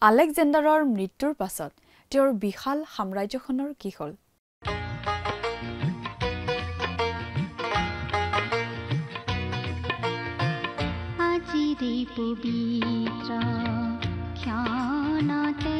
আলেকজেণ্ডাৰৰ মৃত্যুৰ পাছত তেওঁৰ বিশাল সাম্ৰাজ্যখনৰ কি হ'ল? আজিৰে পবিত্ৰ ক্ষণতে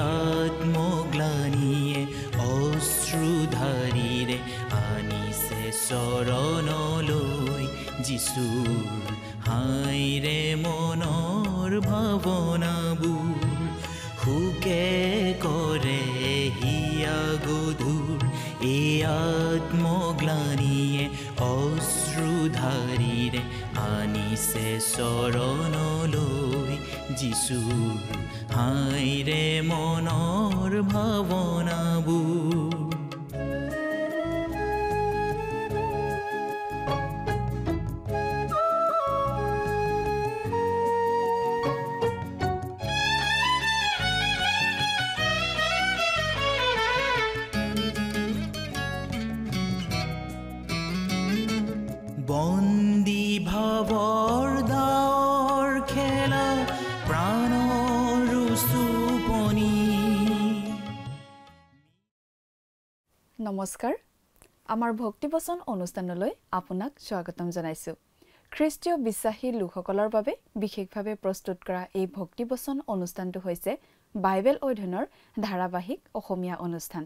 আত্মগ্লানিয়ে অশ্ৰুধাৰীৰে আনিছে চৰণলৈ যিচুৰ হাইৰে মনৰ ভাৱনাবোৰ সুকে কৰে হিয়া গধুৰ এই আত্মগ্লানিয়ে অশ্ৰুধাৰীৰে আনিছে চৰণলৈ যিচুৰ হাইৰে মনৰ ভাৱনাবোৰ বন্দী ভাৱৰ দাৱৰ খেলা প্ৰাণৰ সুপনি। নমস্কাৰ, আমাৰ ভক্তিবচন অনুষ্ঠানলৈ আপোনাক স্বাগতম জনাইছোঁ। খ্ৰীষ্টীয় বিশ্বাসী লোকসকলৰ বাবে বিশেষভাৱে প্ৰস্তুত কৰা এই ভক্তিবচন অনুষ্ঠানটো হৈছে বাইবেল অধ্যয়নৰ ধাৰাবাহিক অসমীয়া অনুষ্ঠান।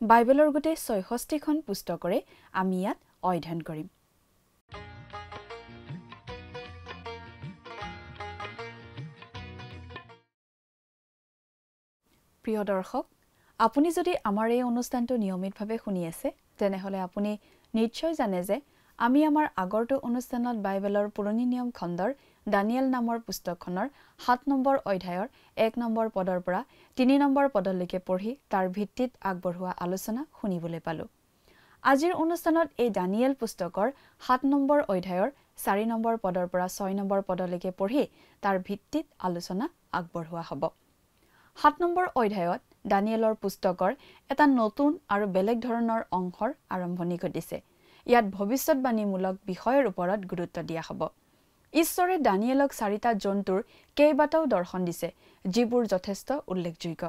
বাইবেলৰ গোটেই ৬৬খন পুস্তকৰে আমি ইয়াত অধ্যয়ন কৰিম। প্ৰিয় দৰ্শক, আপুনি যদি আমাৰ এই অনুষ্ঠানটো নিয়মিতভাৱে শুনি আছে তেনেহ'লে আপুনি নিশ্চয় জানে যে আমি আমাৰ আগৰটো অনুষ্ঠানত বাইবেলৰ পুৰণি নিয়ম খণ্ডৰ দানিয়েল নামৰ পুস্তকখনৰ ৭ নম্বৰ অধ্যায়ৰ ১ নম্বৰ পদৰ পৰা ৩ নম্বৰ পদলৈকে পঢ়ি তাৰ ভিত্তিত আগবঢ়োৱা আলোচনা শুনিবলৈ পালোঁ। আজিৰ অনুষ্ঠানত এই দানিয়েল পুস্তকৰ ৭ নম্বৰ অধ্যায়ৰ ৪ নম্বৰ পদৰ পৰা ৬ নম্বৰ পদলৈকে পঢ়ি তাৰ ভিত্তিত আলোচনা আগবঢ়োৱা হ'ব। ৭ নম্বৰ অধ্যায়ত দানিয়েলৰ পুস্তকৰ এটা নতুন আৰু বেলেগ ধৰণৰ অংশৰ আৰম্ভণি ঘটিছে। ইয়াত ভৱিষ্যৎবাণীমূলক বিষয়ৰ ওপৰত গুৰুত্ব দিয়া হ'ব। ঈশ্বৰে দানিয়েলক ৪টা জন্তুৰ কেইবাটাও দৰ্শন দিছে, যিবোৰ যথেষ্ট উল্লেখযোগ্য।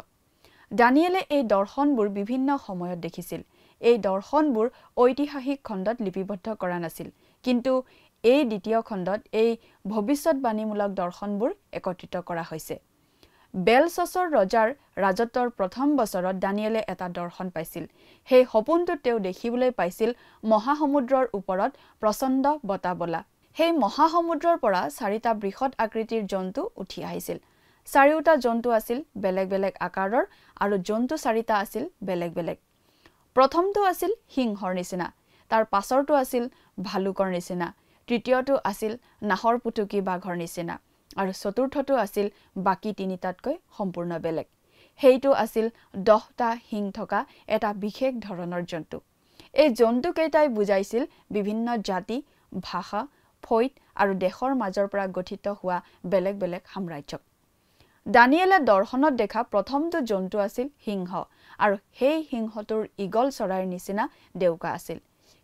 দানিয়েলে এই দৰ্শনবোৰ বিভিন্ন সময়ত দেখিছিল। এই দৰ্শনবোৰ ঐতিহাসিক খণ্ডত লিপিবদ্ধ কৰা নাছিল, কিন্তু এই দ্বিতীয় খণ্ডত এই ভৱিষ্যৎবাণীমূলক দৰ্শনবোৰ একত্ৰিত কৰা হৈছে। বেলছছৰ ৰজাৰ ৰাজত্বৰ প্ৰথম বছৰত দানিয়েলে এটা দৰ্শন পাইছিল। সেই সপোনটোত তেওঁ দেখিবলৈ পাইছিল মহাসমুদ্ৰৰ ওপৰত প্ৰচণ্ড বতাহ বলা। সেই মহাসমুদ্ৰৰ পৰা ৪টা বৃহৎ আকৃতিৰ জন্তু উঠি আহিছিল। ৪টা জন্তু আছিল বেলেগ বেলেগ আকাৰৰ আৰু জন্তু ৪টা আছিল বেলেগ বেলেগ। প্ৰথমটো আছিল সিংহৰ নিচিনা, তাৰ পাছৰটো আছিল ভালুকৰ নিচিনা, তৃতীয়টো আছিল নাহৰ পুতুকী বাঘৰ নিচিনা আৰু চতুৰ্থটো আছিল বাকী তিনিটাতকৈ সম্পূৰ্ণ বেলেগ। সেইটো আছিল 10টা শিং থকা এটা বিশেষ ধৰণৰ জন্তু। এই জন্তুকেইটাই বুজাইছিল বিভিন্ন জাতি, ভাষা, ফৈদ আৰু দেশৰ মাজৰ পৰা গঠিত হোৱা বেলেগ বেলেগ সাম্ৰাজ্যক। দানিয়েলে দৰ্শনত দেখা প্ৰথমটো জন্তু আছিল সিংহ, আৰু সেই সিংহটোৰ ঈগল চৰাইৰ নিচিনা ডেউকা আছিল।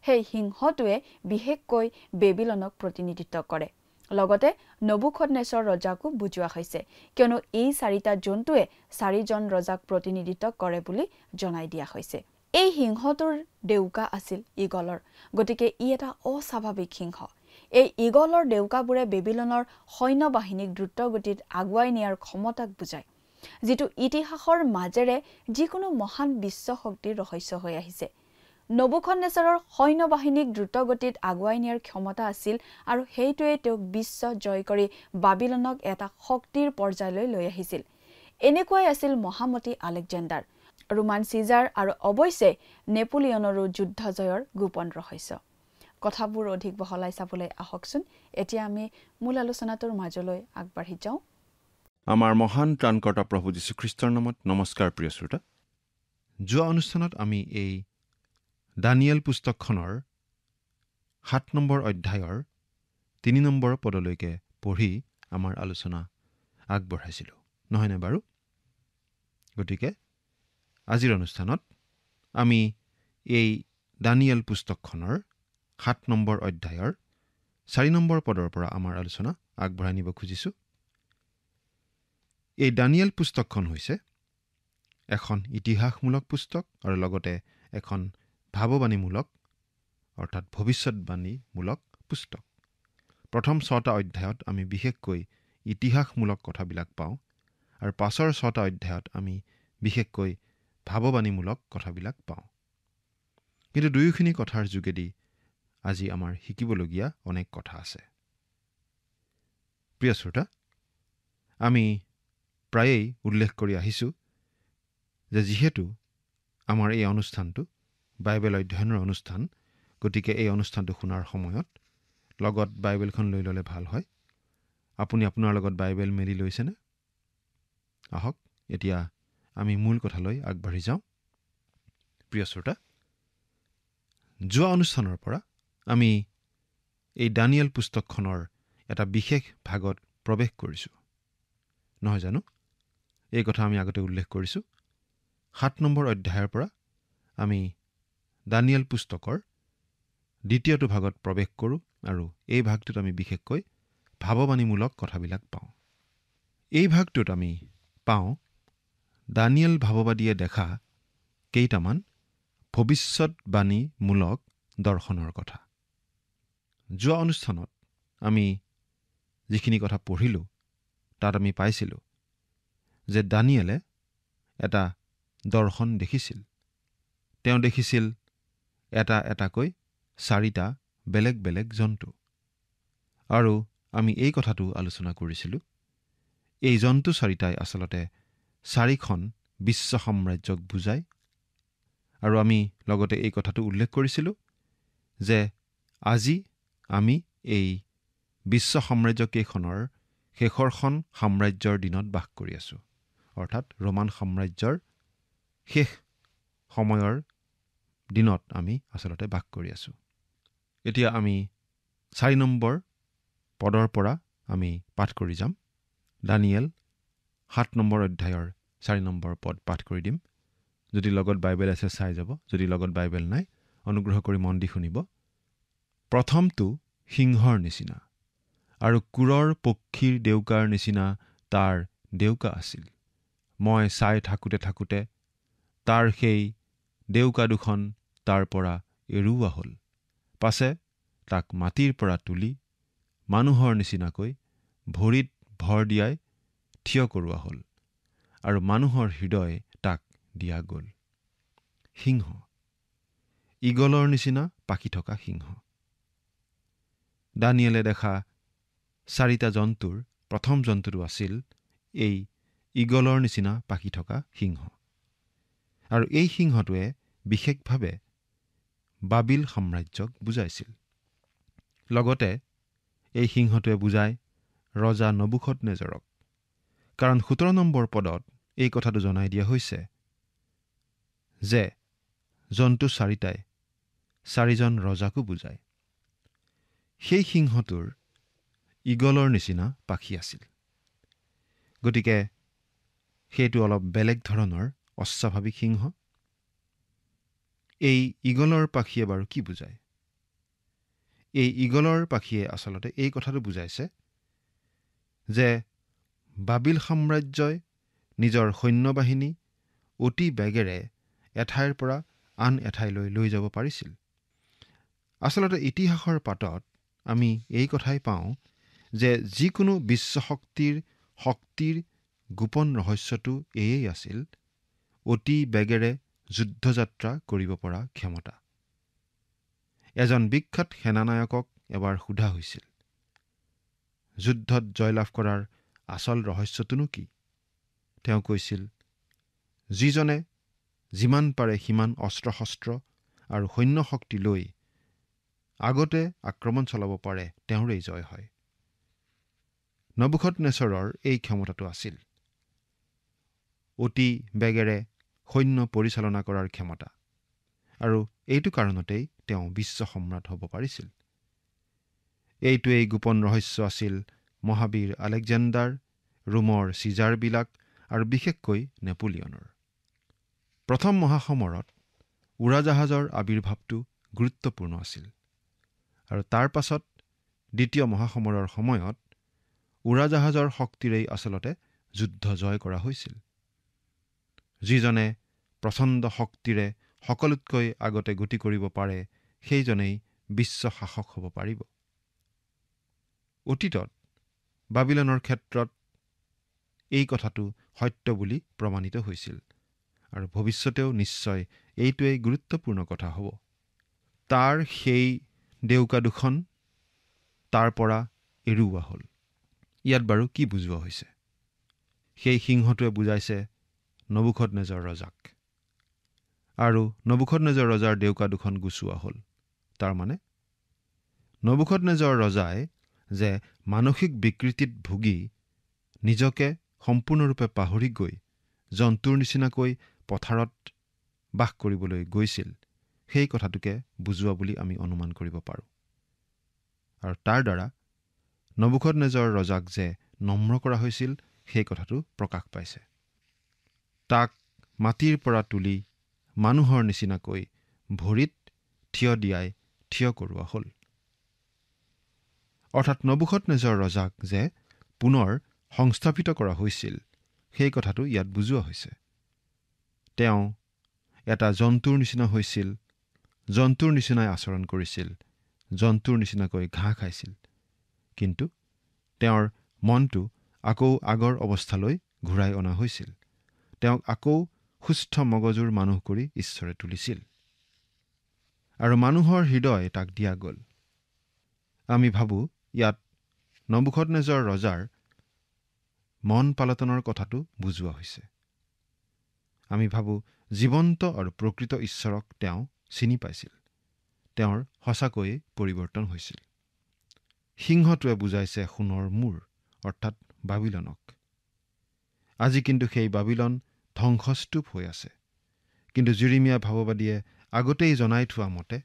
সেই সিংহটোৱে বিশেষকৈ বেবিলনক প্ৰতিনিধিত্ব কৰে। লগতে নবুখদনেছৰ ৰজাকো বুজোৱা হৈছে, কিয়নো এই ৪টা জন্তুৱে ৪জন ৰজাক প্ৰতিনিধিত্ব কৰে বুলি জনাই দিয়া হৈছে। এই সিংহটোৰ ডেউকা আছিল ঈগলৰ, গতিকে ই এটা অস্বাভাৱিক সিংহ। এই ঈগলৰ ডেউকাবোৰে বেবিলনৰ সৈন্যবাহিনীক দ্ৰুতগতিত আগুৱাই নিয়াৰ ক্ষমতাক বুজায়, যিটো ইতিহাসৰ মাজেৰে যিকোনো মহান বিশ্ব শক্তিৰ ৰহস্য হৈ আহিছে। নবুখদনেছৰৰ সৈন্যবাহিনীক দ্ৰুতগতিত আগুৱাই নিয়াৰ ক্ষমতা আছিল, আৰু সেইটোৱে তেওঁক বিশ্ব জয় কৰি বাবিলনক এটা শক্তিৰ পৰ্যায়লৈ লৈ আহিছিল। এনেকুৱাই আছিল মহামতী আলেকজেণ্ডাৰ, ৰোমান চিজাৰ আৰু অৱশ্যে নেপোলিয়নৰো যুদ্ধ জয়ৰ গোপন ৰহস্য। কথাবোৰ অধিক বহলাই চাবলৈ আহকচোন। এতিয়া আমি মূল আলোচনাটোৰ মাজলৈ আগবাঢ়ি যাওঁ। আমাৰ মহান ত্ৰাণকৰ্তা প্ৰভু যীশুখ্ৰীষ্টৰ নামত নমস্কাৰ প্ৰিয় শ্ৰোতা। যোৱা অনুষ্ঠানত আমি এই দানিয়েল পুস্তকখনৰ 7 নম্বৰ অধ্যায়ৰ 3 নম্বৰ পদলৈকে পঢ়ি আমাৰ আলোচনা আগবঢ়াইছিলোঁ, নহয়নে বাৰু? গতিকে আজিৰ অনুষ্ঠানত আমি এই দানিয়েল পুস্তকখনৰ 7 নম্বৰ অধ্যায়ৰ 4 নম্বৰ পদৰ পৰা আমাৰ আলোচনা আগবঢ়াই নিব খুজিছোঁ। এই দানিয়েল পুস্তকখন হৈছে এখন ইতিহাসমূলক পুস্তক আৰু লগতে এখন ভাৱবাণীমূলক অৰ্থাৎ ভৱিষ্যৎবাণীমূলক পুস্তক। প্ৰথম 6টা অধ্যায়ত আমি বিশেষকৈ ইতিহাসমূলক কথাবিলাক পাওঁ আৰু পাছৰ 6টা অধ্যায়ত আমি বিশেষকৈ ভাৱবাণীমূলক কথাবিলাক পাওঁ। কিন্তু দুয়োখিনি কথাৰ যোগেদি আজি আমাৰ শিকিবলগীয়া অনেক কথা আছে। প্ৰিয় শ্ৰোতা, আমি প্ৰায়েই উল্লেখ কৰি আহিছোঁ যে যিহেতু আমাৰ এই অনুষ্ঠানটো বাইবেল অধ্যয়নৰ অনুষ্ঠান, গতিকে এই অনুষ্ঠানটো শুনাৰ সময়ত লগত বাইবেলখন লৈ ল'লে ভাল হয়। আপুনি আপোনাৰ লগত বাইবেল মেলি লৈছেনে? আহক এতিয়া আমি মূল কথালৈ আগবাঢ়ি যাওঁ। প্ৰিয় শ্ৰোতা, যোৱা অনুষ্ঠানৰ পৰা আমি এই দানিয়েল পুস্তকখনৰ এটা বিশেষ ভাগত প্ৰৱেশ কৰিছোঁ, নহয় জানো? এই কথা আমি আগতে উল্লেখ কৰিছোঁ। 7 নম্বৰ অধ্যায়ৰ পৰা আমি দানিয়েল পুস্তকৰ দ্বিতীয়টো ভাগত প্ৰৱেশ কৰোঁ আৰু এই ভাগটোত আমি বিশেষকৈ ভাৱবাণীমূলক কথাবিলাক পাওঁ। এই ভাগটোত আমি পাওঁ দানিয়েল ভাৱবাদীয়ে দেখা কেইটামান ভৱিষ্যৎবাণীমূলক দৰ্শনৰ কথা। যোৱা অনুষ্ঠানত আমি যিখিনি কথা পঢ়িলোঁ তাত আমি পাইছিলোঁ যে দানিয়েলে এটা দৰ্শন দেখিছিল। তেওঁ দেখিছিল এটা এটাকৈ 4টা বেলেগ বেলেগ জন্তু। আৰু আমি এই কথাটো আলোচনা কৰিছিলোঁ, এই জন্তু 4টাই আচলতে 4খন বিশ্ব সাম্ৰাজ্যক বুজায়। আৰু আমি লগতে এই কথাটো উল্লেখ কৰিছিলোঁ যে আজি আমি এই বিশ্ব সাম্ৰাজ্যকেইখনৰ শেষৰখন সাম্ৰাজ্যৰ দিনত বাস কৰি আছোঁ, অৰ্থাৎ ৰোমান সাম্ৰাজ্যৰ শেষ সময়ৰ দিনত আমি আচলতে বাস কৰি আছোঁ। এতিয়া আমি 4 নম্বৰ পদৰ পৰা আমি পাঠ কৰি যাম। দানিয়েল 7 নম্বৰ অধ্যায়ৰ 4 নম্বৰ পদ পাঠ কৰি দিম। যদি লগত বাইবেল আছে চাই যাব, যদি লগত বাইবেল নাই অনুগ্ৰহ কৰি মন দি শুনিব। প্ৰথমটো সিংহৰ নিচিনা আৰু কুৰৰ পক্ষীৰ ডেউকাৰ নিচিনা তাৰ ডেউকা আছিল। মই চাই থাকোঁতে তাৰ সেই ডেউকা দুখন তাৰ পৰা এৰুওৱা হ'ল। পাছে তাক মাটিৰ পৰা তুলি মানুহৰ নিচিনাকৈ ভৰিত ভৰ দিয়াই থিয় কৰোৱা হ'ল আৰু মানুহৰ হৃদয় তাক দিয়া গ'ল। সিংহ, ঈগলৰ নিচিনা পাখি থকা সিংহ। দানিয়েলে দেখা 4টা জন্তুৰ প্ৰথম জন্তুটো আছিল এই ঈগলৰ নিচিনা পাখি থকা সিংহ। আৰু এই সিংহটোৱে বিশেষভাৱে বাবিল সাম্ৰাজ্যক বুজাইছিল। লগতে এই সিংহটোৱে বুজায় ৰজা নবুখদনেজৰক, কাৰণ 17 নম্বৰ পদত এই কথাটো জনাই দিয়া হৈছে যে জন্তু 4টাই 4জন ৰজাকো বুজায়। সেই সিংহটোৰ ঈগলৰ নিচিনা পাখি আছিল। গতিকে সেইটো অলপ বেলেগ ধৰণৰ অস্বাভাৱিক সিংহ। এই ঈগলৰ পাখিয়ে বাৰু কি বুজায়? এই ঈগলৰ পাখিয়ে আচলতে এই কথাটো বুজাইছে যে বাবিল সাম্ৰাজ্যই নিজৰ সৈন্যবাহিনী অতি বেগেৰে এঠাইৰ পৰা আন এঠাইলৈ লৈ যাব পাৰিছিল। আচলতে ইতিহাসৰ পাতত আমি এই কথাই পাওঁ যে যিকোনো বিশ্ব শক্তিৰ গোপন ৰহস্যটো এয়েই আছিল অতি বেগেৰে যুদ্ধযাত্ৰা কৰিব পৰা ক্ষমতা। এজন বিখ্যাত সেনানায়কক এবাৰ সোধা হৈছিল, যুদ্ধত জয়লাভ কৰাৰ আচল ৰহস্যটোনো কি? তেওঁ কৈছিল, যিজনে যিমান পাৰে সিমান অস্ত্ৰ শস্ত্ৰ আৰু সৈন্য শক্তি লৈ আগতে আক্ৰমণ চলাব পাৰে তেওঁৰেই জয় হয়। নবুখদনেছৰৰ এই ক্ষমতাটো আছিল অতি বেগেৰে সৈন্য পৰিচালনা কৰাৰ ক্ষমতা, আৰু এইটো কাৰণতেই তেওঁ বিশ্ব সম্ৰাট হ'ব পাৰিছিল। এইটোৱেই গোপন ৰহস্য আছিল মহাবীৰ আলেকজেণ্ডাৰ, ৰোমৰ চিজাৰবিলাক আৰু বিশেষকৈ নেপোলিয়নৰ। প্ৰথম মহাসমৰত উৰাজাহাজৰ আৱিৰ্ভাৱটো গুৰুত্বপূৰ্ণ আছিল, আৰু তাৰ পাছত দ্বিতীয় মহাসমৰৰ সময়ত উৰাজাহাজৰ শক্তিৰেই আচলতে যুদ্ধ জয় কৰা হৈছিল। যিজনে প্ৰচণ্ড শক্তিৰে সকলোতকৈ আগতে গতি কৰিব পাৰে সেইজনেই বিশ্ব শাসক হ'ব পাৰিব। অতীতত বাবিলনৰ ক্ষেত্ৰত এই কথাটো সত্য বুলি প্ৰমাণিত হৈছিল, আৰু ভৱিষ্যতেও নিশ্চয় এইটোৱেই গুৰুত্বপূৰ্ণ কথা হ'ব। তাৰ সেই ডেউকা দুখন তাৰ পৰা এৰুওৱা হ'ল। ইয়াত বাৰু কি বুজোৱা হৈছে? সেই সিংহটোৱে বুজাইছে নবুখদনেছৰ ৰজাক, আৰু নবুখদনেছৰ ৰজাৰ ডেউকা দুখন গুচোৱা হ'ল। তাৰমানে নবুখদনেছৰ ৰজাই যে মানসিক বিকৃতিত ভুগি নিজকে সম্পূৰ্ণৰূপে পাহৰি গৈ জন্তুৰ নিচিনাকৈ পথাৰত বাস কৰিবলৈ গৈছিল, সেই কথাটোকে বুজোৱা বুলি আমি অনুমান কৰিব পাৰোঁ। আৰু তাৰ দ্বাৰা নবুখদনেছৰ ৰজাক যে নম্ৰ কৰা হৈছিল সেই কথাটো প্ৰকাশ পাইছে। তাক মাটিৰ পৰা তুলি মানুহৰ নিচিনাকৈ ভৰিত থিয় দিয়াই থিয় কৰোৱা হ'ল। অৰ্থাৎ নবুখদনেছৰ ৰজাক যে পুনৰ সংস্থাপিত কৰা হৈছিল সেই কথাটো ইয়াত বুজোৱা হৈছে। তেওঁ এটা জন্তুৰ নিচিনা হৈছিল, জন্তুৰ নিচিনাই আচৰণ কৰিছিল, জন্তুৰ নিচিনাকৈ ঘাঁহ খাইছিল, কিন্তু তেওঁৰ মনটো আকৌ আগৰ অৱস্থালৈ ঘূৰাই অনা হৈছিল। তেওঁক আকৌ সুস্থ মগজুৰ মানুহ কৰি ঈশ্বৰে তুলিছিল, আৰু মানুহৰ হৃদয় তাক দিয়া গ'ল। আমি ভাবোঁ ইয়াত নবুখদনেছৰ ৰজাৰ মন পালটনৰ কথাটো বুজোৱা হৈছে। আমি ভাবোঁ জীৱন্ত আৰু প্ৰকৃত ঈশ্বৰক তেওঁ চিনি পাইছিল, তেওঁৰ সঁচাকৈয়ে পৰিৱৰ্তন হৈছিল। সিংহটোৱে বুজাইছে সোণৰ মূৰ, অৰ্থাৎ বাবিলনক। আজি কিন্তু সেই বাবিলন ধ্বংসস্তূপ হৈ আছে, কিন্তু যিৰিমিয়া ভাৱবাদীয়ে আগতেই জনাই থোৱা মতে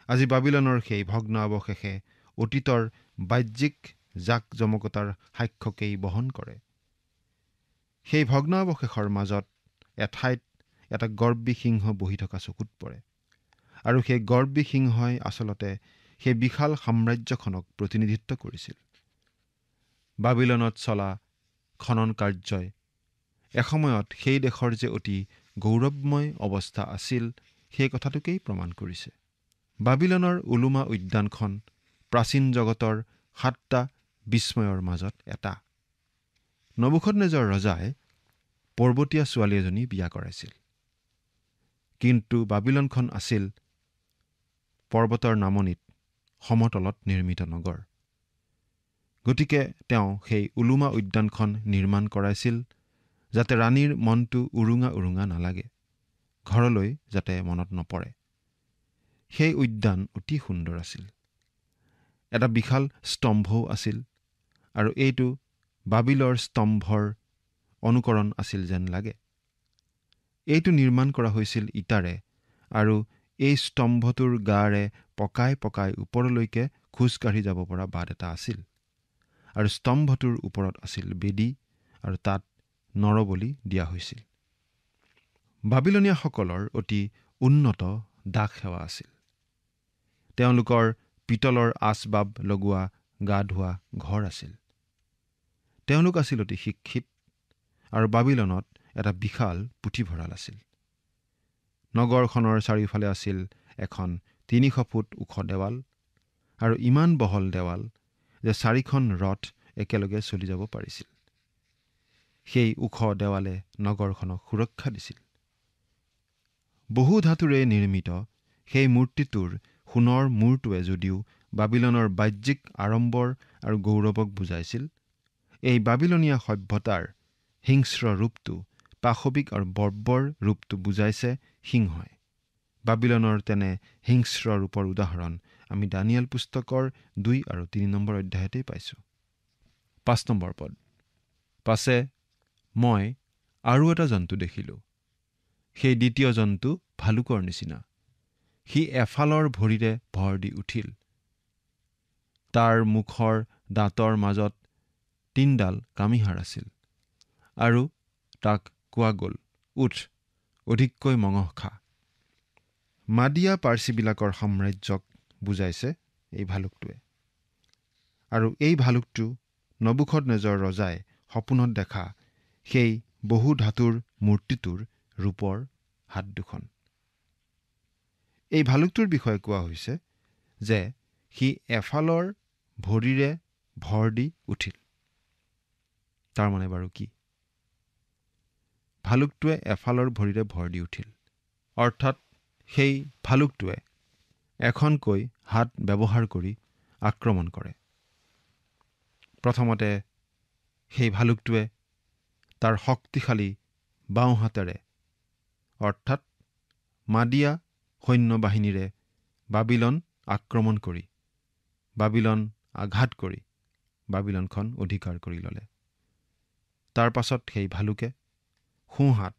আজি বাবিলনৰ সেই ভগ্ন অৱশেষে অতীতৰ বাহ্যিক জাক জমকতাৰ সাক্ষ্যকেই বহন কৰে। সেই ভগ্নাৱশেষৰ মাজত এঠাইত এটা গৰ্বী সিংহ বহি থকা চকুত পৰে, আৰু সেই গৰ্বী সিংহই আচলতে সেই বিশাল সাম্ৰাজ্যখনক প্ৰতিনিধিত্ব কৰিছিল। বাবিলনত চলা খনন কাৰ্যই এসময়ত সেই দেশৰ যে অতি গৌৰৱময় অৱস্থা আছিল সেই কথাটোকেই প্ৰমাণ কৰিছে। বাবিলনৰ উলুমা উদ্যানখন প্ৰাচীন জগতৰ 7টা বিস্ময়ৰ মাজত এটা। নবুখদনেছৰ ৰজাই পৰ্বতীয়া ছোৱালী এজনী বিয়া কৰাইছিল, কিন্তু বাবিলনখন আছিল পৰ্বতৰ নামনিত সমতলত নিৰ্মিত নগৰ। গতিকে তেওঁ সেই উলুমা উদ্যানখন নিৰ্মাণ কৰাইছিল যাতে ৰাণীৰ মনটো উৰুঙা উৰুঙা নালাগে, ঘৰলৈ যাতে মনত নপৰে। সেই উদ্যান অতি সুন্দৰ আছিল, এটা বিশাল স্তম্ভও আছিল, আৰু এইটো বাবিলৰ স্তম্ভৰ অনুকৰণ আছিল যেন লাগে। এইটো নিৰ্মাণ কৰা হৈছিল ইটাৰে, আৰু এই স্তম্ভটোৰ গাৰে পকাই পকাই ওপৰলৈকে খোজকাঢ়ি যাব পৰা বাট এটা আছিল, আৰু স্তম্ভটোৰ ওপৰত আছিল বেদী, আৰু তাত নৰবলি দিয়া হৈছিল। বাবিলনীয়াসকলৰ অতি উন্নত দাস সেৱা আছিল। তেওঁলোকৰ পিতলৰ আচবাব লগোৱা গা ধোৱা ঘৰ আছিল। তেওঁলোক আছিল অতি শিক্ষিত, আৰু বাবিলনত এটা বিশাল পুথিভঁৰাল আছিল। নগৰখনৰ চাৰিওফালে আছিল এখন 300 ফুট ওখ দেৱাল, আৰু ইমান বহল দেৱাল যে 4খন ৰথ একেলগে চলি যাব পাৰিছিল। সেই ওখ দেৱালে নগৰখনক সুৰক্ষা দিছিল। বহু ধাতুৰে নিৰ্মিত সেই মূৰ্তিটোৰ সোণৰ মূৰটোৱে যদিও বাবিলনৰ বাহ্যিক আড়ম্বৰ আৰু গৌৰৱক বুজাইছিল, এই বাবিলনীয়া সভ্যতাৰ হিংস্ৰ ৰূপটো, পাশবিক আৰু বৰ্বৰ ৰূপটো বুজাইছে সিংহই। বাবিলনৰ তেনে হিংস্ৰ ৰূপৰ উদাহৰণ আমি দানিয়েল পুস্তকৰ 2 আৰু 3 নম্বৰ অধ্যায়তেই পাইছোঁ। 5 নম্বৰ পদ, পাছে মই আৰু এটা জন্তু দেখিলোঁ। সেই দ্বিতীয় জন্তু ভালুকৰ নিচিনা। সি এফালৰ ভৰিৰে ভৰ দি উঠিল। তাৰ মুখৰ দাঁতৰ মাজত 3ডাল কামিহাৰ আছিল আৰু তাক কোৱা গ'ল, উঠ, অধিককৈ মঙহ খা। মাদিয়া পাৰ্চীবিলাকৰ সাম্ৰাজ্যক বুজাইছে এই ভালুকটোৱে। আৰু এই ভালুকটো নবুখদনেজৰ ৰজাই সপোনত দেখা সেই বহু ধাতুৰ মূৰ্তিটোৰ ৰূপৰ হাত দুখন। এই ভালুকটোৰ বিষয়ে কোৱা হৈছে যে সি এফালৰ ভৰিৰে ভৰ দি উঠিল। তাৰমানে বাৰু কি? ভালুকটোৱে এফালৰ ভৰিৰে ভৰ দি উঠিল, অৰ্থাৎ সেই ভালুকটোৱে এখনকৈ হাত ব্যৱহাৰ কৰি আক্ৰমণ কৰে। প্ৰথমতে সেই ভালুকটোৱে তাৰ শক্তিশালী বাওঁ হাতেৰে অৰ্থাৎ মাদিয়া সৈন্যবাহিনীৰে বাবিলন আক্ৰমণ কৰি, বাবিলন আঘাত কৰি বাবিলনখন অধিকাৰ কৰি ল'লে। তাৰ পাছত সেই ভালুকে সোঁহাত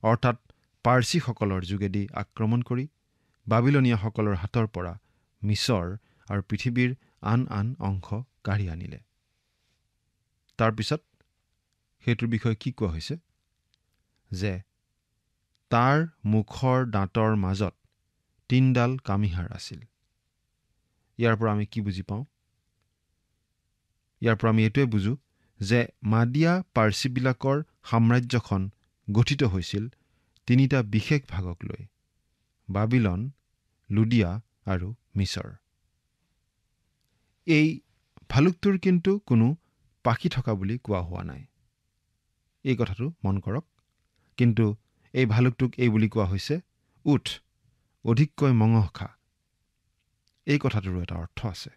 অৰ্থাৎ পাৰ্চীসকলৰ যোগেদি আক্ৰমণ কৰি বাবিলনীয়াসকলৰ হাতৰ পৰা মিছৰ আৰু পৃথিৱীৰ আন আন অংশ কাঢ়ি আনিলে। তাৰপিছত সেইটোৰ বিষয়ে কি কোৱা হৈছে যে তাৰ মুখৰ দাঁতৰ মাজত 3ডাল কামিহাৰ আছিল। ইয়াৰ পৰা আমি কি বুজি পাওঁ? ইয়াৰ পৰা আমি এইটোৱে বুজো যে মাদিয়া পাৰ্চীবিলাকৰ সাম্ৰাজ্যখন গঠিত হৈছিল 3টা বিশেষ ভাগক লৈ, বাবিলন, লুডিয়া আৰু মিছৰ। এই ভালুকটোৰ কিন্তু কোনো পাখি থকা বুলি কোৱা হোৱা নাই। এই কথাটো মন কৰক। কিন্তু এই ভালুকটোক এই বুলি কোৱা হৈছে, উঠ, অধিককৈ মঙহ খা। এই কথাটোৰো এটা অৰ্থ আছে।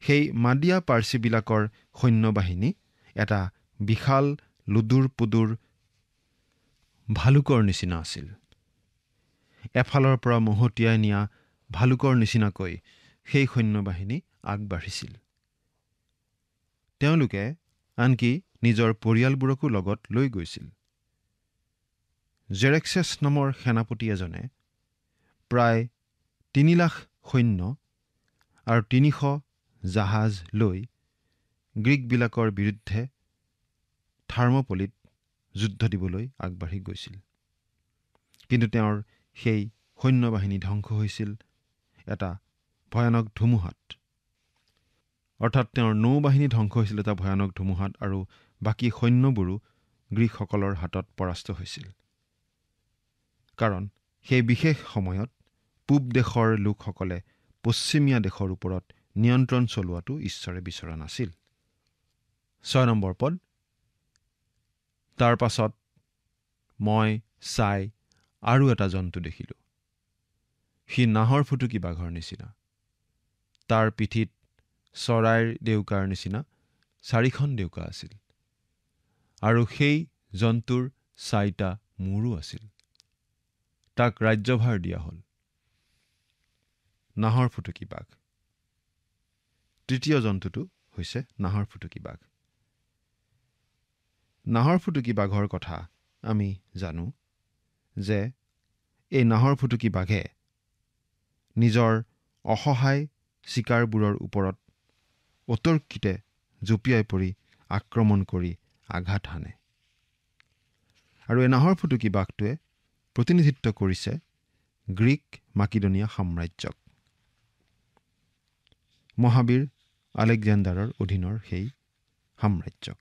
সেই মাদিয়া পাৰ্চীবিলাকৰ সৈন্যবাহিনী এটা বিশাল লুডুৰ পুডুৰ ভালুকৰ নিচিনা আছিল। এফালৰ পৰা মহতিয়াই নিয়া ভালুকৰ নিচিনাকৈ সেই সৈন্যবাহিনী আগবাঢ়িছিল। তেওঁলোকে আনকি নিজৰ পৰিয়ালবোৰকো লগত লৈ গৈছিল। জেৰেক্সেছ নামৰ সেনাপতি এজনে প্ৰায় 3 লাখ সৈন্য আৰু 300 জাহাজ লৈ গ্ৰীকবিলাকৰ বিৰুদ্ধে থাৰ্মপলিত যুদ্ধ দিবলৈ আগবাঢ়ি গৈছিল। কিন্তু তেওঁৰ সেই সৈন্যবাহিনী ধ্বংস হৈছিল এটা ভয়ানক ধুমুহাত। অৰ্থাৎ তেওঁৰ নৌবাহিনী ধ্বংস হৈছিল এটা ভয়ানক ধুমুহাত, আৰু বাকী সৈন্যবোৰো গ্ৰীকসকলৰ হাতত পৰাস্ত হৈছিল। কাৰণ সেই বিশেষ সময়ত পূব দেশৰ লোকসকলে পশ্চিমীয়া দেশৰ ওপৰত নিয়ন্ত্ৰণ চলোৱাটো ঈশ্বৰে বিচৰা নাছিল। 6 নম্বৰ পদ, তাৰ পাছত মই চাই আৰু এটা জন্তু দেখিলোঁ। সি নাহৰ ফুটুকী বাঘৰ নিচিনা। তাৰ পিঠিত চৰাইৰ ডেউকাৰ নিচিনা 4খন ডেউকা আছিল, আৰু সেই জন্তুৰ 4টা মূৰো আছিল। তাক ৰাজ্যভাৰ দিয়া হ'ল। নাহৰ ফুটুকী বাঘ। তৃতীয় জন্তুটো হৈছে নাহৰ ফুটুকী বাঘ। নাহৰ ফুটুকী বাঘৰ কথা আমি জানো যে এই নাহৰ ফুটুকী বাঘে নিজৰ অসহায় চিকাৰবোৰৰ ওপৰত অতৰ্কিতে জঁপিয়াই পৰি আক্ৰমণ কৰি আঘাত হানে। আৰু এই নাহৰ ফুটুকী বাঘটোৱে প্ৰতিনিধিত্ব কৰিছে গ্ৰীক মাকিডনীয়া সাম্ৰাজ্যক। মহাবীৰ আলেকজেণ্ডাৰৰ অধীনৰ সেই সাম্ৰাজ্যক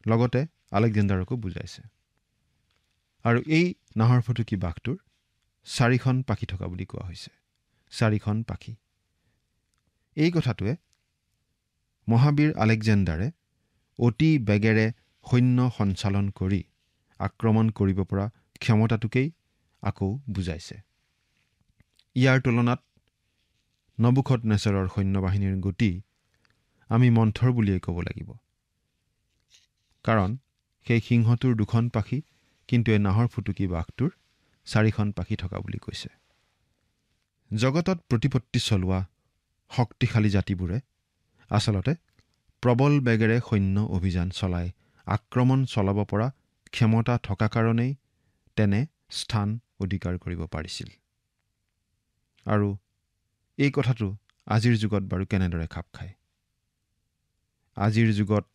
লগতে আলেকজেণ্ডাৰকো বুজাইছে। আৰু এই নাহৰ ফুটুকী বাঘটোৰ 4খন পাখি থকা বুলি কোৱা হৈছে। 4খন পাখি। এই কথাটোৱে মহাবীৰ আলেকজেণ্ডাৰে অতি বেগেৰে সৈন্য সঞ্চালন কৰি আক্ৰমণ কৰিব পৰা ক্ষমতাটোকেই আকৌ বুজাইছে। ইয়াৰ তুলনাত নবুখদনেছৰৰ সৈন্যবাহিনীৰ গতি আমি মন্থৰ বুলিয়েই ক'ব লাগিব। কাৰণ সেই সিংহটোৰ 2খন পাখি, কিন্তু এই নাহৰ ফুটুকী বাঘটোৰ 4খন পাখি থকা বুলি কৈছে। জগতত প্ৰতিপত্তি চলোৱা শক্তিশালী জাতিবোৰে আচলতে প্ৰবল বেগেৰে সৈন্য অভিযান চলাই আক্ৰমণ চলাব পৰা ক্ষমতা থকা কাৰণেই তেনে স্থান অধিকাৰ কৰিব পাৰিছিল। আৰু এই কথাটো আজিৰ যুগত বাৰু কেনেদৰে খাপ খায়? আজিৰ যুগত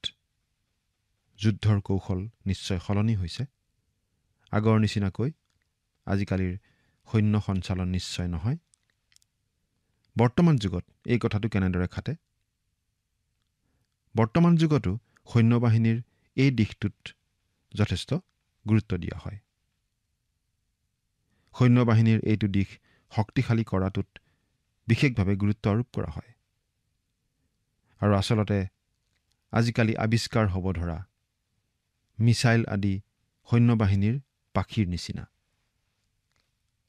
যুদ্ধৰ কৌশল নিশ্চয় সলনি হৈছে। আগৰ নিচিনাকৈ আজিকালিৰ সৈন্য সঞ্চালন নিশ্চয় নহয়। বৰ্তমান যুগত এই কথাটো কেনেদৰে খাটে? বৰ্তমান যুগতো সৈন্যবাহিনীৰ এই দিশটোত যথেষ্ট গুৰুত্ব দিয়া হয়। সৈন্যবাহিনীৰ এইটো দিশ শক্তিশালী কৰাটোত বিশেষভাৱে গুৰুত্ব আৰোপ কৰা হয়। আৰু আচলতে আজিকালি আৱিষ্কাৰ হ'ব ধৰা মিছাইল আদি সৈন্যবাহিনীৰ পাখিৰ নিচিনা।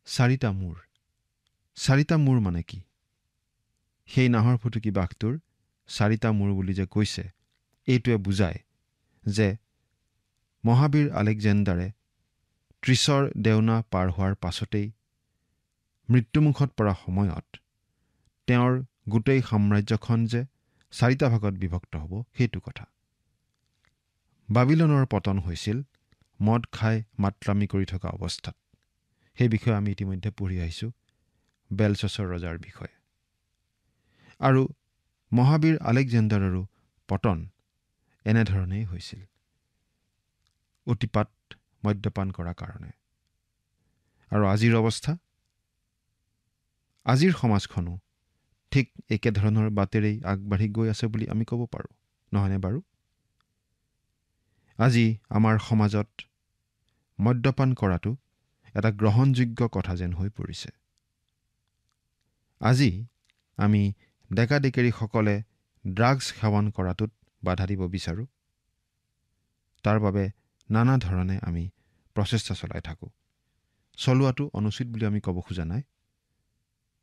4টা মূৰ। 4টা মূৰ মানে কি? সেই নাহৰ ফুটুকী বাঘটোৰ 4টা মূৰ বুলি যে কৈছে, এইটোৱে বুজায় যে মহাবীৰ আলেকজেণ্ডাৰে 30ৰ দেওনা পাৰ হোৱাৰ পাছতেই মৃত্যুমুখত পৰা সময়ত তেওঁৰ গোটেই সাম্ৰাজ্যখন যে 4টা ভাগত বিভক্ত হ'ব, সেইটো কথা। বাবিলনৰ পতন হৈছিল মদ খাই মাতলামি কৰি থকা অৱস্থাত। সেই বিষয়ে আমি ইতিমধ্যে পঢ়ি আহিছোঁ, বেলছছৰ ৰজাৰ বিষয়ে। আৰু মহাবীৰ আলেকজেণ্ডাৰৰো পতন এনেধৰণেই হৈছিল, অতিপাত মদ্যপান কৰাৰ কাৰণে। আৰু আজিৰ অৱস্থা, আজিৰ সমাজখনো ঠিক একেধৰণৰ বাটেৰেই আগবাঢ়ি গৈ আছে বুলি আমি ক'ব পাৰোঁ, নহয়নে বাৰু? আজি আমাৰ সমাজত মদ্যপান কৰাটো এটা গ্ৰহণযোগ্য কথা যেন হৈ পৰিছে। আজি আমি ডেকা ডেকেৰীসকলে ড্ৰাগছ সেৱন কৰাটোত বাধা দিব বিচাৰোঁ। তাৰ বাবে নানা ধৰণে আমি প্ৰচেষ্টা চলাই থাকোঁ। চলোৱাটো অনুচিত বুলি আমি ক'ব খোজা নাই,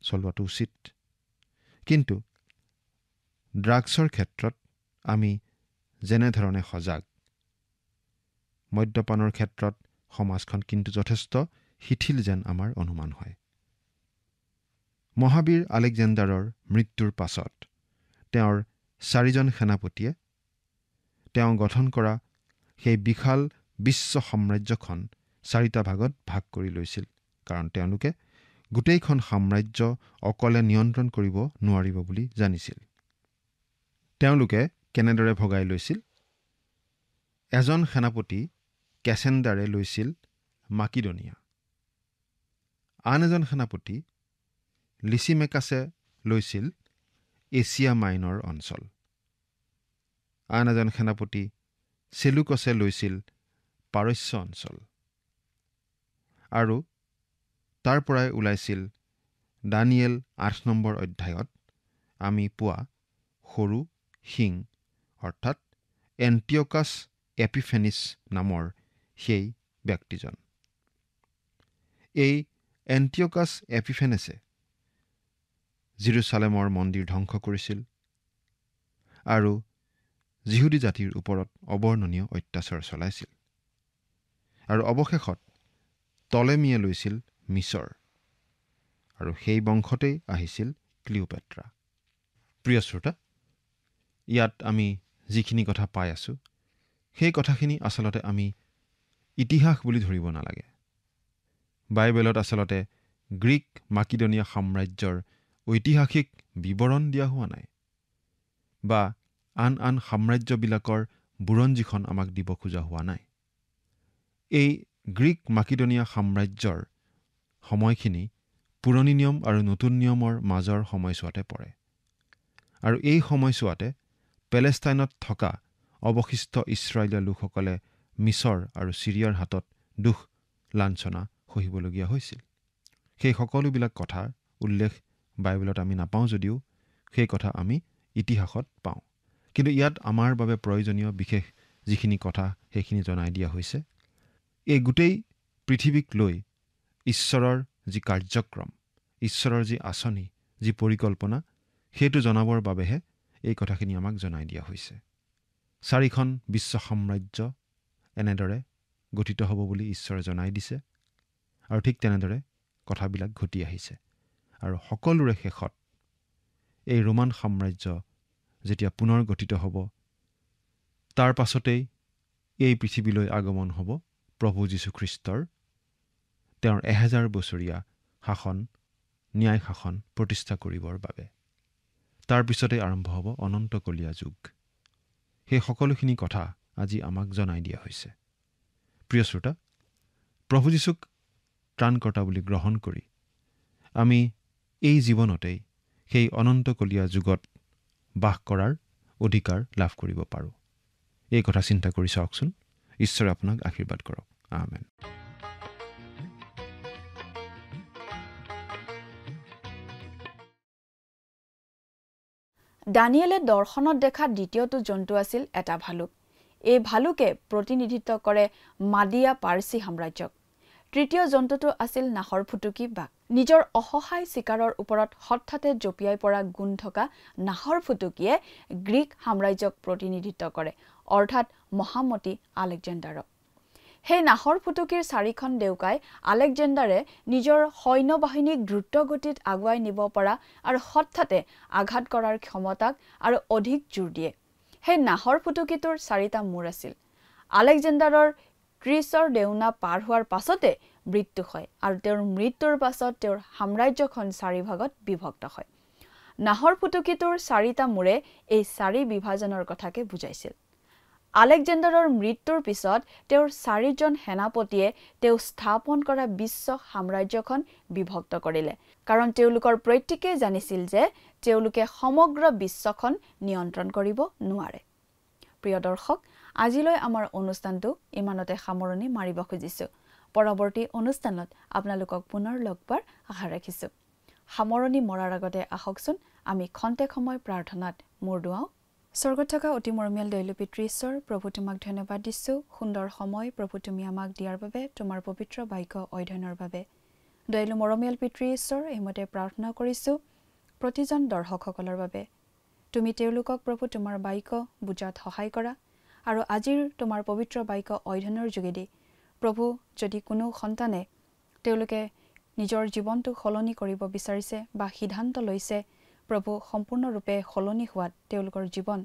চলোৱাটো উচিত। কিন্তু ড্ৰাগছৰ ক্ষেত্ৰত আমি যেনেধৰণে সজাগ, মদ্যপানৰ ক্ষেত্ৰত সমাজখন কিন্তু যথেষ্ট শিথিল যেন আমাৰ অনুমান হয়। মহাবীৰ আলেকজেণ্ডাৰৰ মৃত্যুৰ পাছত তেওঁৰ 4জন সেনাপতিয়ে তেওঁ গঠন কৰা সেই বিশাল বিশ্ব সাম্ৰাজ্যখন 4টা ভাগত ভাগ কৰি লৈছিল। কাৰণ তেওঁলোকে গোটেইখন সাম্ৰাজ্য অকলে নিয়ন্ত্ৰণ কৰিব নোৱাৰিব বুলি জানিছিল। তেওঁলোকে কেনেদৰে ভগাই লৈছিল? এজন সেনাপতি কেচেণ্ডাৰে লৈছিল মাকিডনিয়া, আন এজন সেনাপতি লিচিমেকাছে লৈছিল এছিয়া মাইনৰ অঞ্চল, আন এজন সেনাপতি চেলুকছে লৈছিল পাৰস্য অঞ্চল। আৰু তাৰ পৰাই ওলাইছিল দানিয়েল 8 নম্বৰ অধ্যায়ত আমি পোৱা সৰু সিং, অৰ্থাৎ এণ্টিঅকাছ এপিফেনিছ নামৰ সেই ব্যক্তিজন। এই এণ্টিঅকাছ এপিফেনেছে জেৰুচালেমৰ মন্দিৰ ধ্বংস কৰিছিল আৰু যিহুদী জাতিৰ ওপৰত অবৰ্ণনীয় অত্যাচাৰ চলাইছিল। আৰু অৱশেষত টলেমিয়ে লৈছিল মিছৰ, আৰু সেই বংশতেই আহিছিল ক্লিওপেট্ৰা। প্ৰিয় শ্ৰোতা, ইয়াত আমি যিখিনি কথা পাই আছোঁ, সেই কথাখিনি আচলতে আমি ইতিহাস বুলি ধৰিব নালাগে। বাইবেলত আচলতে গ্ৰীক মাকিডনিয়া সাম্ৰাজ্যৰ ঐতিহাসিক বিৱৰণ দিয়া হোৱা নাই, বা আন আন সাম্ৰাজ্যবিলাকৰ বুৰঞ্জীখন আমাক দিব খোজা হোৱা নাই। এই গ্ৰীক মাকিডনিয়া সাম্ৰাজ্যৰ সময়খিনি পুৰণি নিয়ম আৰু নতুন নিয়মৰ মাজৰ সময়ছোৱাতে পৰে। আৰু এই সময়ছোৱাতে পেলেষ্টাইনত থকা অৱশিষ্ট ইছৰাইলীয় লোকসকলে মিছৰ আৰু ছিৰিয়াৰ হাতত দুখ লাঞ্ছনা সহিবলগীয়া হৈছিল। সেই সকলোবিলাক কথাৰ উল্লেখ বাইবেলত আমি নাপাওঁ যদিও সেই কথা আমি ইতিহাসত পাওঁ। কিন্তু ইয়াত আমাৰ বাবে প্ৰয়োজনীয় বিশেষ যিখিনি কথা সেইখিনি জনাই দিয়া হৈছে। এই গোটেই পৃথিৱীক লৈ ঈশ্বৰৰ যি কাৰ্যক্ৰম, ঈশ্বৰৰ যি আঁচনি, যি পৰিকল্পনা, সেইটো জনাবৰ বাবেহে এই কথাখিনি আমাক জনাই দিয়া হৈছে। 4খন বিশ্ব সাম্ৰাজ্য এনেদৰে গঠিত হ'ব বুলি ঈশ্বৰে জনাই দিছে, আৰু ঠিক তেনেদৰে কথাবিলাক ঘটি আহিছে। আৰু সকলোৰে শেষত এই ৰোমান সাম্ৰাজ্য যেতিয়া পুনৰ গঠিত হ'ব, তাৰ পাছতেই এই পৃথিৱীলৈ আগমন হ'ব প্ৰভু যীশুখ্ৰীষ্টৰ, তেওঁৰ 1000 বছৰীয়া শাসন, ন্যায় শাসন প্ৰতিষ্ঠা কৰিবৰ বাবে। তাৰ পিছতেই আৰম্ভ হ'ব অনন্তকলীয়া যুগ। সেই সকলোখিনি কথা আজি আমাক জনাই দিয়া হৈছে। প্ৰিয় শ্ৰোতা, প্ৰভু যীশুক ত্ৰাণকৰ্তা বুলি গ্ৰহণ কৰি আমি এই জীৱনতেই সেই অনন্তকলীয়া যুগত বাস কৰাৰ অধিকাৰ লাভ কৰিব পাৰোঁ। এই কথা চিন্তা কৰি চাওকচোন। ঈশ্বৰে আপোনাক আশীৰ্বাদ কৰক। আমেন। দানিয়েলে দৰ্শনত দেখা দ্বিতীয়টো জন্তু আছিল এটা ভালুক। এই ভালুকে প্ৰতিনিধিত্ব কৰে মাদিয়া পাৰ্চী সাম্ৰাজ্যক। তৃতীয় জন্তুটো আছিল নাহৰ ফুটুকী বাঘ। নিজৰ অসহায় চিকাৰৰ ওপৰত হঠাতে জঁপিয়াই পৰা গুণ থকা নাহৰ ফুটুকীয়ে গ্ৰীক সাম্ৰাজ্যক প্ৰতিনিধিত্ব কৰে, অৰ্থাৎ মহামতী আলেকজেণ্ডাৰক। সেই নাহৰ ফুটুকীৰ 4খন ডেউকাই আলেকজেণ্ডাৰে নিজৰ সৈন্যবাহিনীক দ্ৰুতগতিত আগুৱাই নিব পৰা আৰু হঠাতে আঘাত কৰাৰ ক্ষমতাক আৰু অধিক জোৰ দিয়ে। সেই নাহৰ ফুটুকীটোৰ 4টা মূৰ আছিল। আলেকজেণ্ডাৰৰ ক্ৰিছৰ ডেউনা পাৰ হোৱাৰ পাছতে মৃত্যু হয় আৰু তেওঁৰ মৃত্যুৰ পাছত তেওঁৰ সাম্ৰাজ্যখন 4 ভাগত বিভক্ত হয়। নাহৰ ফুটুকীটোৰ 4টা মূৰে এই 4 বিভাজনৰ কথাকে বুজাইছিল। আলেকজেণ্ডাৰৰ মৃত্যুৰ পিছত তেওঁৰ 4জন সেনাপতিয়ে তেওঁ স্থাপন কৰা বিশ্ব সাম্ৰাজ্যখন বিভক্ত কৰিলে, কাৰণ তেওঁলোকৰ প্ৰত্যেকেই জানিছিল যে তেওঁলোকে সমগ্ৰ বিশ্বখন নিয়ন্ত্ৰণ কৰিব নোৱাৰে। প্ৰিয় দৰ্শক, আজিলৈ আমাৰ অনুষ্ঠানটো ইমানতে সামৰণি মাৰিব খুজিছোঁ। পৰৱৰ্তী অনুষ্ঠানত আপোনালোকক পুনৰ লগ পোৱাৰ আশা ৰাখিছোঁ। সামৰণি মৰাৰ আগতে আহকচোন আমি খন্তেক সময় প্ৰাৰ্থনাত মূৰ দুৱাওঁ। স্বৰ্গত থকা অতি মৰমীয়াল দয়ালু পিতৃ ঈশ্বৰ, প্ৰভু তোমাক ধন্যবাদ দিছোঁ। সুন্দৰ সময় প্ৰভু তুমি আমাক দিয়াৰ বাবে, তোমাৰ পবিত্ৰ বাক্য অধ্যয়নৰ বাবে। দয়ালু মৰমীয়াল পিতৃ ঈশ্বৰ, এইমতে প্ৰাৰ্থনা কৰিছোঁ প্ৰতিজন দৰ্শকসকলৰ বাবে। তুমি তেওঁলোকক প্ৰভু তোমাৰ বাক্য বুজাত সহায় কৰা আৰু আজিৰ তোমাৰ পবিত্ৰ বাক্য অধ্যয়নৰ যোগেদি প্ৰভু, যদি কোনো সন্তানে তেওঁলোকে নিজৰ জীৱনটো সলনি কৰিব বিচাৰিছে বা সিদ্ধান্ত লৈছে প্ৰভু সম্পূৰ্ণৰূপে সলনি হোৱাত তেওঁলোকৰ জীৱন,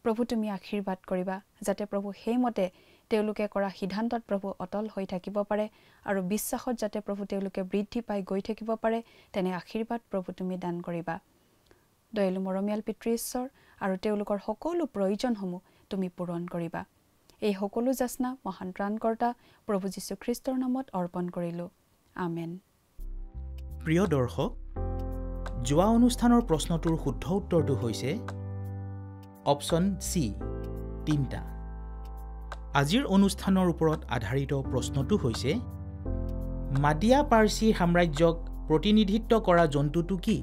প্ৰভু তুমি আশীৰ্বাদ কৰিবা, যাতে প্ৰভু সেইমতে তেওঁলোকে কৰা সিদ্ধান্তত প্ৰভু অটল হৈ থাকিব পাৰে আৰু বিশ্বাসত যাতে প্ৰভু তেওঁলোকে বৃদ্ধি পাই গৈ থাকিব পাৰে, তেনে আশীৰ্বাদ প্ৰভু তুমি দান কৰিবা। দয়ালু মৰমীয়াল পিতৃ ঈশ্বৰ, আৰু তেওঁলোকৰ সকলো প্ৰয়োজনসমূহ তুমি পূৰণ কৰিবা। এই সকলো যাচনা মহান ত্ৰাণকৰ্তা প্ৰভু যীশুখ্ৰীষ্টৰ নামত অৰ্পণ কৰিলোঁ। আমেন। প্ৰিয় দৰ্শক, যোৱা অনুষ্ঠানৰ প্ৰশ্নটোৰ শুদ্ধ উত্তৰটো হৈছে অপশ্যন চি, 3টা। আজিৰ অনুষ্ঠানৰ ওপৰত আধাৰিত প্ৰশ্নটো হৈছে মাদিয়া পাৰ্চী সাম্ৰাজ্যক প্ৰতিনিধিত্ব কৰা জন্তুটো কি?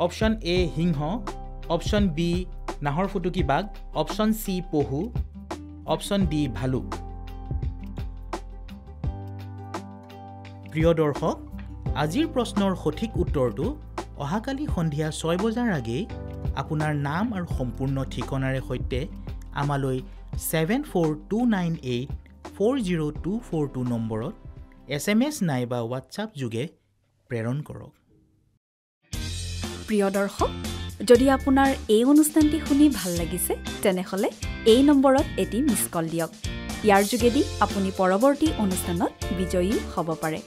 অপশ্যন এ সিংহ, অপশ্যন বি নাহৰ ফুটুকী বাঘ, অপশ্যন চি পহু, অপশ্যন ডি ভালুক। প্ৰিয় দৰ্শক, আজিৰ প্ৰশ্নৰ সঠিক উত্তৰটো অহাকালি সন্ধিয়া 6 বজাৰ আগেয়ে আপোনাৰ নাম আৰু সম্পূৰ্ণ ঠিকনাৰে সৈতে আমালৈ 7429840242 নম্বৰত SMS নাইবা হোৱাটছআপ যোগে প্ৰেৰণ কৰক। প্ৰিয় দৰ্শক, যদি আপোনাৰ এই অনুষ্ঠানটি শুনি ভাল লাগিছে তেনেহ'লে এই নম্বৰত এটি মিছ কল দিয়ক। ইয়াৰ যোগেদি আপুনি পৰৱৰ্তী অনুষ্ঠানত বিজয়ী হ'ব পাৰে।